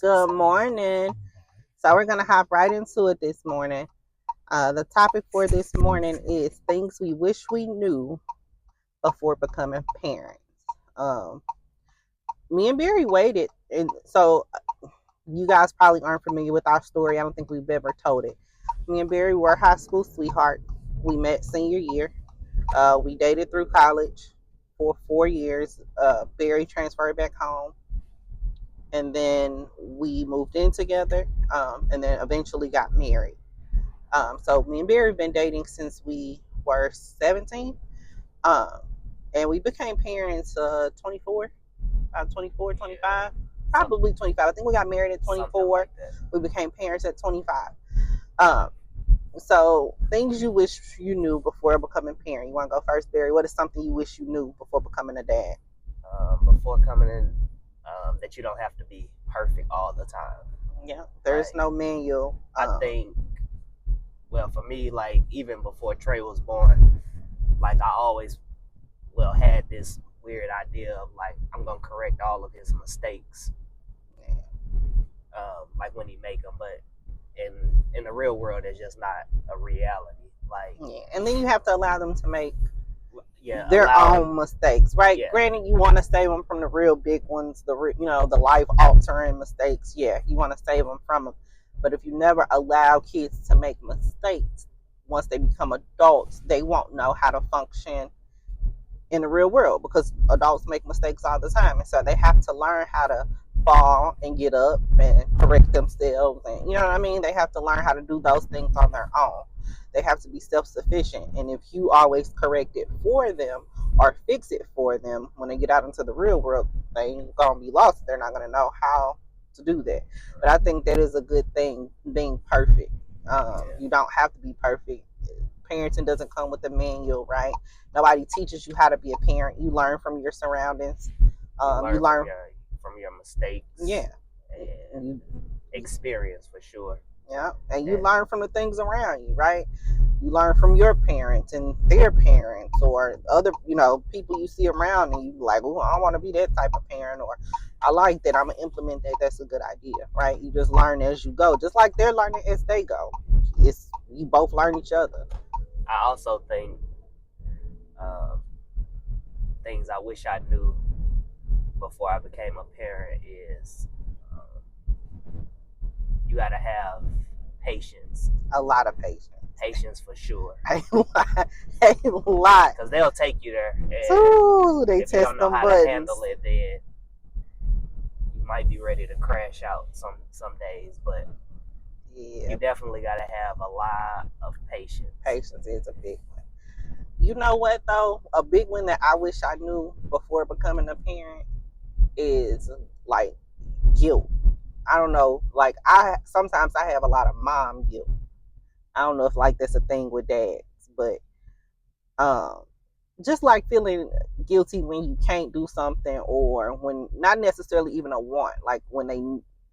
Good morning. So we're gonna hop right into it this morning. The topic for this morning is things we wish we knew before becoming parents. Um, Me and Barry waited, and so you guys probably aren't familiar with our story. I don't think we've ever told it. Me and Barry were high school sweethearts. We met senior year. We dated through college for 4 years. Barry transferred back home, and then we moved in together, and then eventually got married. So me and Barry have been dating since we were 17. Um, and we became parents 24, 24, 25, probably 25. I think we got married at 24. Like we became parents at 25. Um, so things you wish you knew before becoming a parent. You want to go first, Barry? What is something you wish you knew before becoming a dad? Before coming in, that you don't have to be perfect all the time. Yeah, there's no manual. I think, well, for me, like even before Trey was born, like I always, had this weird idea of like I'm gonna correct all of his mistakes, like when he make them, but in the real world, it's just not a reality. Like, yeah, and then you have to allow them to make their own mistakes, right? Yeah. Granted, you want to save them from the real big ones, the life altering mistakes. Yeah, you want to save them from them. But if you never allow kids to make mistakes, once they become adults, they won't know how to function in the real world because adults make mistakes all the time, and so they have to learn how to fall and get up and correct themselves, and you know what I mean. They have to learn how to do those things on their own. They have to be self-sufficient, and if you always correct it for them or fix it for them, when they get out into the real world, they ain't gonna be lost. They're not gonna know how to do that. But I think that is a good thing, being perfect. You don't have to be perfect. Parenting doesn't come with a manual, right? Nobody teaches you how to be a parent. You learn from your surroundings. You learn from your mistakes. Yeah. And experience for sure. Yeah. And you learn from the things around you, right? You learn from your parents and their parents or other, people you see around, and you like, oh, I want to be that type of parent, or I like that. I'm gonna implement that. That's a good idea, right? You just learn as you go, just like they're learning as they go. It's you both learn each other. I also think things I wish I knew before I became a parent is you got to have patience. A lot of patience. Patience for sure. A lot. Because they'll take you there. Ooh, they if test you don't know them how buttons. to handle it, then you might be ready to crash out some days. But you definitely got to have a lot of patience. Patience is a big one. You know what though? A big one that I wish I knew before becoming a parent is like guilt. I don't know. Like sometimes I have a lot of mom guilt. I don't know if like that's a thing with dads, but um just like feeling guilty when you can't do something, or when not necessarily even a want, like when they,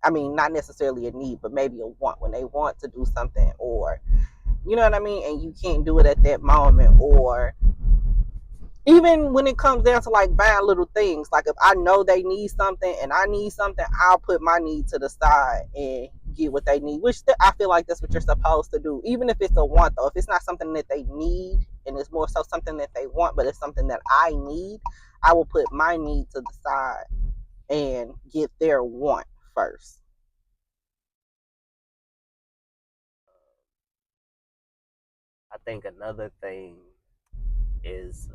I mean, not necessarily a need, but maybe a want, when they want to do something, or you know what I mean, and you can't do it at that moment, or even when it comes down to like buying little things, like if I know they need something and I need something, I'll put my need to the side and get what they need, which I feel like that's what you're supposed to do, even if it's a want though. If it's not something that they need and it's more so something that they want, but it's something that I need, I will put my need to the side and get their want first. I think another thing is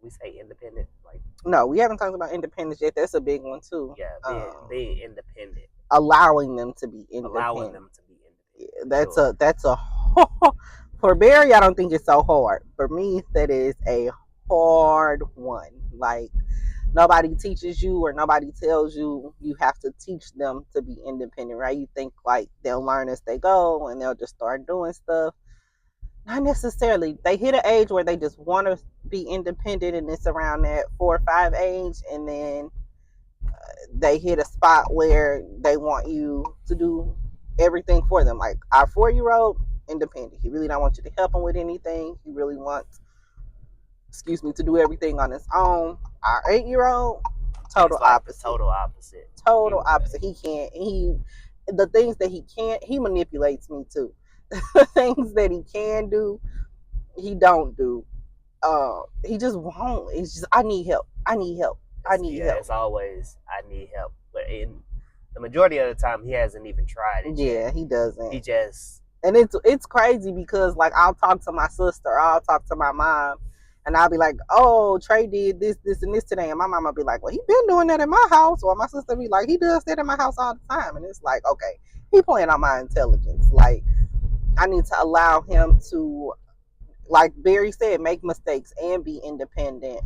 we say independent. Like, no, we haven't talked about independence yet. That's a big one too. Yeah, being independent, allowing them to be independent. Allowing them to be independent. Yeah, that's a for Barry, I don't think it's so hard. For me, that is a hard one. Like nobody teaches you or nobody tells you you have to teach them to be independent, right? You think like they'll learn as they go and they'll just start doing stuff. Not necessarily. They hit an age where they just want to be independent, and it's around that 4 or 5 age, and then they hit a spot where they want you to do everything for them. Like our 4-year-old, independent. He really don't want you to help him with anything. He really wants, to do everything on his own. Our 8-year-old, Total He's like opposite. the total opposite. Total opposite. The things that he can't, he manipulates me too. Things that he can do, he don't do. He just won't. It's just, I need help. I need help. I need help. It's always, I need help. But in the majority of the time, he hasn't even tried it Yeah, yet. he doesn't. He just... And it's crazy because, like, I'll talk to my sister, or I'll talk to my mom, and I'll be like, oh, Trey did this, this, and this today. And my mom will be like, well, he been doing that in my house. Or my sister be like, he does that in my house all the time. And it's like, okay, he playing on my intelligence. Like, I need to allow him to, like Barry said, make mistakes and be independent.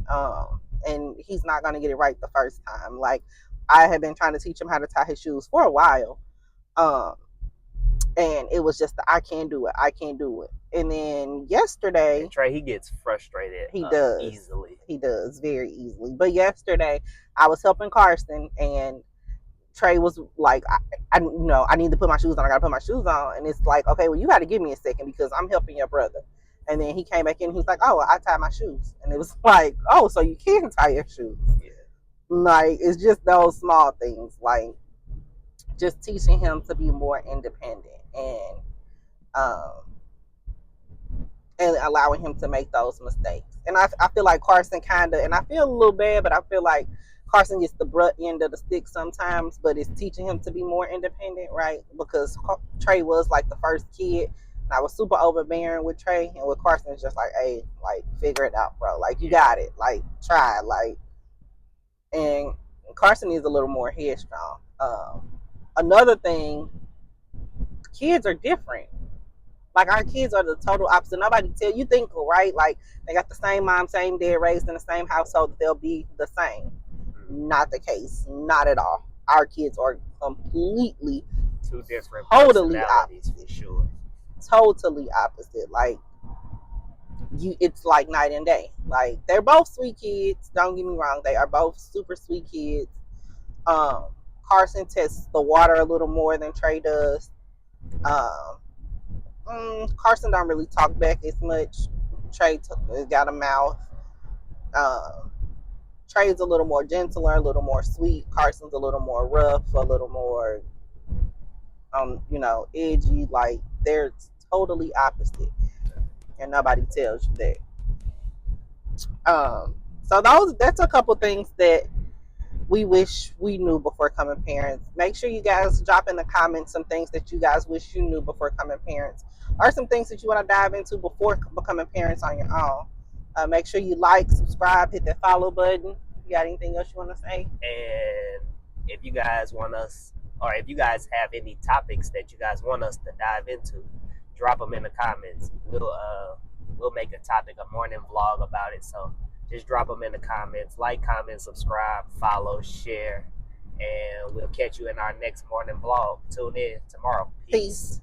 And he's not going to get it right the first time. Like, I have been trying to teach him how to tie his shoes for a while. And it was just, I can't do it. I can't do it. And then yesterday, and Trey, he gets frustrated. He does easily. He does very easily. But yesterday, I was helping Carson, and Trey was like, I need to put my shoes on. I got to put my shoes on. And it's like, okay, well, you got to give me a second because I'm helping your brother. And then he came back in. He's like, oh, I tie my shoes. And it was like, oh, so you can tie your shoes. Yeah. Like, it's just those small things. Like, just teaching him to be more independent and allowing him to make those mistakes. And I feel like Carson kind of, and I feel a little bad, but I feel like Carson gets the brunt end of the stick sometimes, but it's teaching him to be more independent, right? Because Trey was like the first kid, and I was super overbearing with Trey, and with Carson, it's just like, hey, like, figure it out, bro. Like, you got it. Like, try. Like, and Carson is a little more headstrong. Another thing, kids are different. Like, our kids are the total opposite. Nobody tell you, think, right? Like, they got the same mom, same dad, raised in the same household, they'll be the same. Not the case. Not at all. Our kids are completely, two different totally personalities, opposite. for sure. Totally opposite. Like, it's like night and day. Like, they're both sweet kids. Don't get me wrong. They are both super sweet kids. Carson tests the water a little more than Trey does. Carson don't really talk back as much. Trey got a mouth. Trey's a little more gentler, a little more sweet. Carson's a little more rough, a little more, edgy. Like, they're totally opposite, and nobody tells you that. So that's a couple things that we wish we knew before coming parents. Make sure you guys drop in the comments some things that you guys wish you knew before coming parents, or some things that you want to dive into before becoming parents on your own. Make sure you like, subscribe, hit that follow button. You got anything else you want to say? And if you guys want us, or if you guys have any topics that you guys want us to dive into, drop them in the comments. We'll make a topic, a morning vlog about it. So just drop them in the comments. Like, comment, subscribe, follow, share, and we'll catch you in our next morning vlog. Tune in tomorrow. Peace.